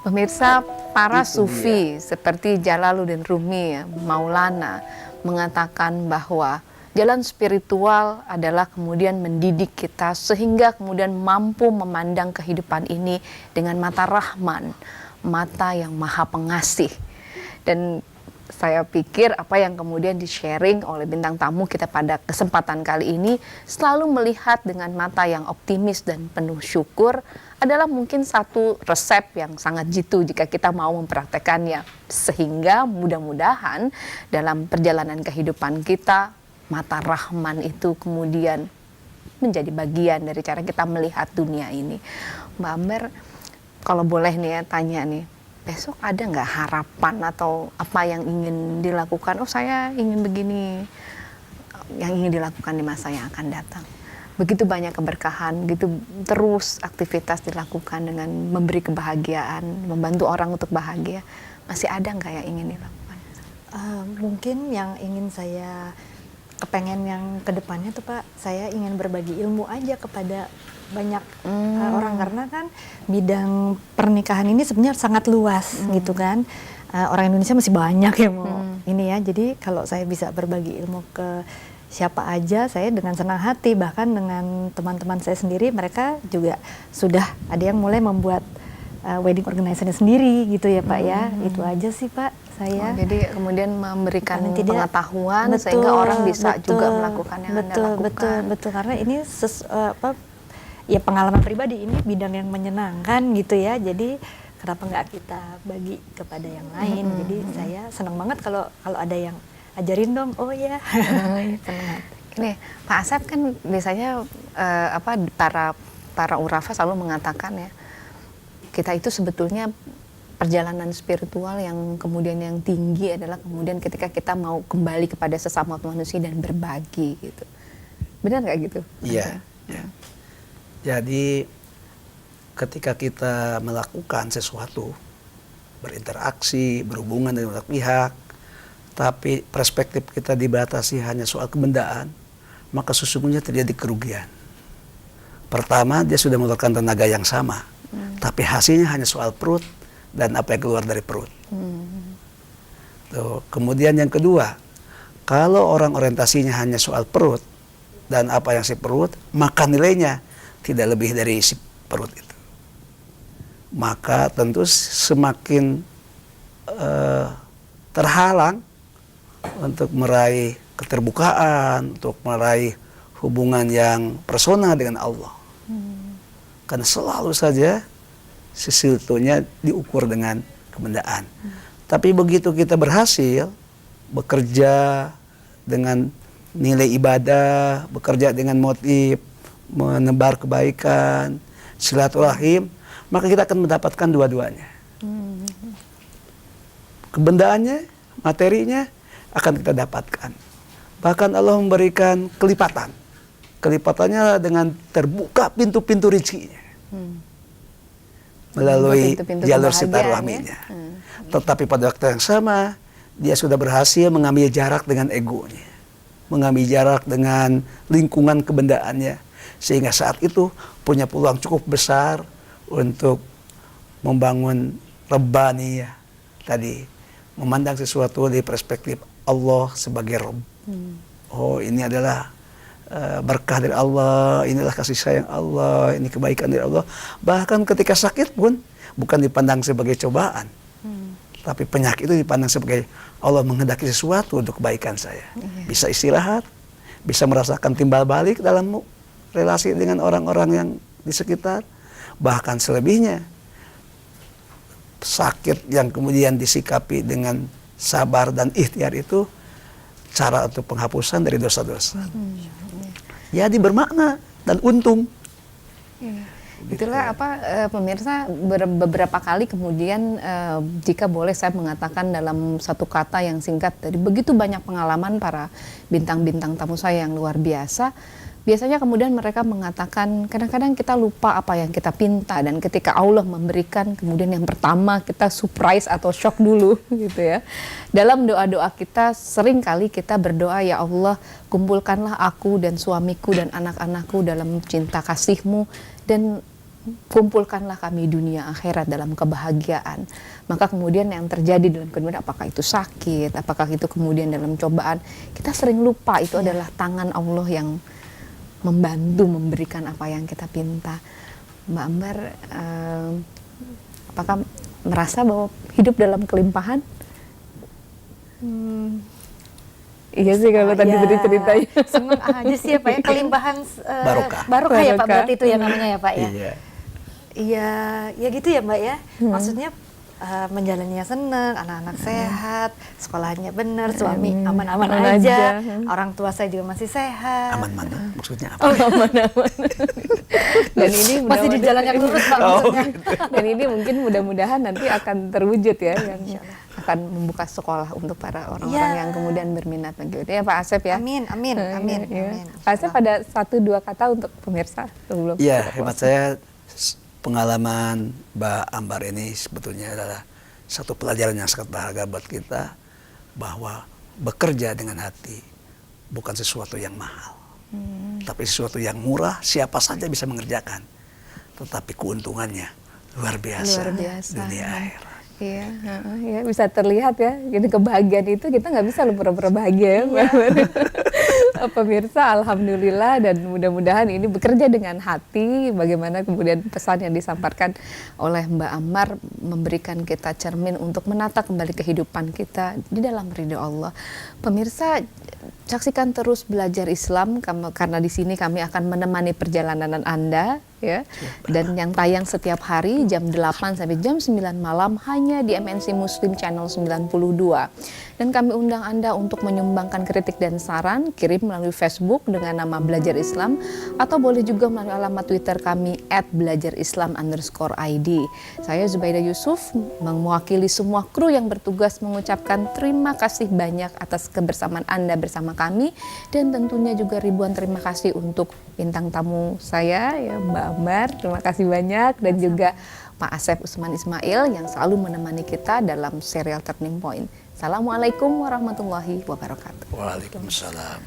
Pemirsa, para Itu sufi seperti Jalaluddin Rumi, Maulana mengatakan bahwa jalan spiritual adalah kemudian mendidik kita sehingga kemudian mampu memandang kehidupan ini dengan mata Rahman, mata yang maha pengasih. Dan saya pikir apa yang kemudian di-sharing oleh bintang tamu kita pada kesempatan kali ini selalu melihat dengan mata yang optimis dan penuh syukur adalah mungkin satu resep yang sangat jitu jika kita mau mempraktekannya. Sehingga mudah-mudahan dalam perjalanan kehidupan kita, mata Rahman itu kemudian menjadi bagian dari cara kita melihat dunia ini. Mbak Amber, kalau boleh nih ya tanya nih, besok ada nggak harapan atau apa yang ingin dilakukan? Oh, saya ingin begini, yang ingin dilakukan di masa yang akan datang. Begitu banyak keberkahan, gitu terus aktivitas dilakukan dengan memberi kebahagiaan, membantu orang untuk bahagia. Masih ada nggak yang ingin dilakukan? Mungkin yang ingin saya kepengen yang kedepannya tuh Pak, saya ingin berbagi ilmu aja kepada banyak orang, karena kan bidang pernikahan ini sebenarnya sangat luas gitu kan. Orang Indonesia masih banyak yang mau ini ya, jadi kalau saya bisa berbagi ilmu ke siapa aja, saya dengan senang hati. Bahkan dengan teman-teman saya sendiri, mereka juga sudah ada yang mulai membuat wedding organizer sendiri gitu ya Pak ya. Itu aja sih Pak saya. Jadi kemudian memberikan tidak, pengetahuan sehingga orang bisa juga melakukan yang Anda lakukan. Betul, karena ini ya pengalaman pribadi, ini bidang yang menyenangkan gitu ya. Jadi kenapa nggak kita bagi kepada yang lain. Jadi saya senang banget kalau ada yang ajarin dong. Oh ya. Ini Pak Asep kan biasanya para urafa selalu mengatakan ya, kita itu sebetulnya perjalanan spiritual yang kemudian yang tinggi adalah kemudian ketika kita mau kembali kepada sesama manusia dan berbagi gitu. Benar nggak gitu? Iya. Ya. Jadi ketika kita melakukan sesuatu, berinteraksi, berhubungan dengan banyak pihak, tapi perspektif kita dibatasi hanya soal kebendaan, maka sesungguhnya terjadi kerugian. Pertama, dia sudah mengeluarkan tenaga yang sama, tapi hasilnya hanya soal perut dan apa yang keluar dari perut. Tuh. Kemudian yang kedua, kalau orang orientasinya hanya soal perut dan apa yang si perut, maka nilainya tidak lebih dari si perut itu. Maka tentu semakin terhalang untuk meraih keterbukaan, untuk meraih hubungan yang personal dengan Allah. Karena selalu saja sesuatunya diukur dengan kebendaan. Tapi begitu kita berhasil bekerja dengan nilai ibadah, bekerja dengan motif menebar kebaikan, silaturahim, maka kita akan mendapatkan dua-duanya. Kebendaannya, materinya akan kita dapatkan. Bahkan Allah memberikan kelipatan. Kelipatannya dengan terbuka pintu-pintu rezekinya. Melalui Pintu-pintu jalur kebahagiaan silaturahminya. Tetapi pada waktu yang sama, dia sudah berhasil mengambil jarak dengan egonya. Mengambil jarak dengan lingkungan kebendaannya. Sehingga saat itu punya peluang cukup besar untuk membangun Rabbaniyah tadi. Memandang sesuatu dari perspektif Allah sebagai Rabb. Oh, ini adalah berkah dari Allah, inilah kasih sayang Allah, ini kebaikan dari Allah. Bahkan ketika sakit pun bukan dipandang sebagai cobaan, tapi penyakit itu dipandang sebagai Allah menghendaki sesuatu untuk kebaikan saya. Bisa istirahat, bisa merasakan timbal balik dalam relasi dengan orang-orang yang di sekitar. Bahkan selebihnya, sakit yang kemudian disikapi dengan sabar dan ikhtiar itu cara untuk penghapusan dari dosa-dosa. Jadi bermakna dan untung. Itulah pemirsa, beberapa kali kemudian jika boleh saya mengatakan dalam satu kata yang singkat, dari begitu banyak pengalaman para bintang-bintang tamu saya yang luar biasa. Biasanya kemudian mereka mengatakan kadang-kadang kita lupa apa yang kita pinta, dan ketika Allah memberikan kemudian yang pertama kita surprise atau shock dulu gitu ya. Dalam doa-doa kita sering kali kita berdoa, ya Allah kumpulkanlah aku dan suamiku dan anak-anakku dalam cinta kasih-Mu, dan kumpulkanlah kami dunia akhirat dalam kebahagiaan. Maka kemudian yang terjadi dalam kemudian, apakah itu sakit, apakah itu kemudian dalam cobaan, kita sering lupa itu adalah tangan Allah yang membantu memberikan apa yang kita pinta. Mbak Ambar, apakah merasa bahwa hidup dalam kelimpahan? Iya sih kalau tadi ceritain. Seneng aja sih ya Pak ya, kelimpahan Barokah. barokah ya Pak, Barokah. berarti itu ya namanya ya Pak ya. Iya. Iya, ya gitu ya Mbak ya. Maksudnya menjalaninya seneng, anak-anak sehat, sekolahnya benar, suami aman-aman Aman aja, aja. orang tua saya juga masih sehat. Aman mana? Maksudnya apa? Dan ini Masih di jalan yang lurus Pak maksudnya. Dan ini mungkin mudah-mudahan nanti akan terwujud ya, yang akan membuka sekolah untuk para orang-orang Ya. yang kemudian berminat begitu ya Pak Asep ya. Amin, amin, amin, Ya. amin. Pak Asep ada 1-2 kata untuk pemirsa sebelum Iya, kita hemat close? saya pengalaman Mbak Ambar ini sebetulnya adalah satu pelajaran yang sangat berharga buat kita, bahwa bekerja dengan hati bukan sesuatu yang mahal, tapi sesuatu yang murah, siapa saja bisa mengerjakan, tetapi keuntungannya luar biasa, Luar biasa. dunia akhirat. Iya, ya, bisa terlihat ya. Jadi kebahagiaan itu kita nggak bisa pura-pura bahagia ya, Mbak Ambar. Pemirsa, alhamdulillah, dan mudah-mudahan ini bekerja dengan hati. Bagaimana kemudian pesan yang disampaikan oleh Mbak Ambar memberikan kita cermin untuk menata kembali kehidupan kita di dalam ridho Allah. Pemirsa, saksikan terus Belajar Islam karena di sini kami akan menemani perjalanan Anda ya. Dan yang tayang setiap hari jam 8 sampai jam 9 malam hanya di MNC Muslim Channel 92. Dan kami undang Anda untuk menyumbangkan kritik dan saran, kirim melalui Facebook dengan nama Belajar Islam, atau boleh juga melalui alamat Twitter kami @belajarislam_id. Saya Zubaida Yusuf mewakili semua kru yang bertugas mengucapkan terima kasih banyak atas kebersamaan Anda bersama kami, dan tentunya juga ribuan terima kasih untuk bintang tamu saya ya Mbak Ambar, terima kasih banyak, dan juga Pak Asep Usman Ismail yang selalu menemani kita dalam serial Turning Point. Assalamualaikum warahmatullahi wabarakatuh. Waalaikumsalam.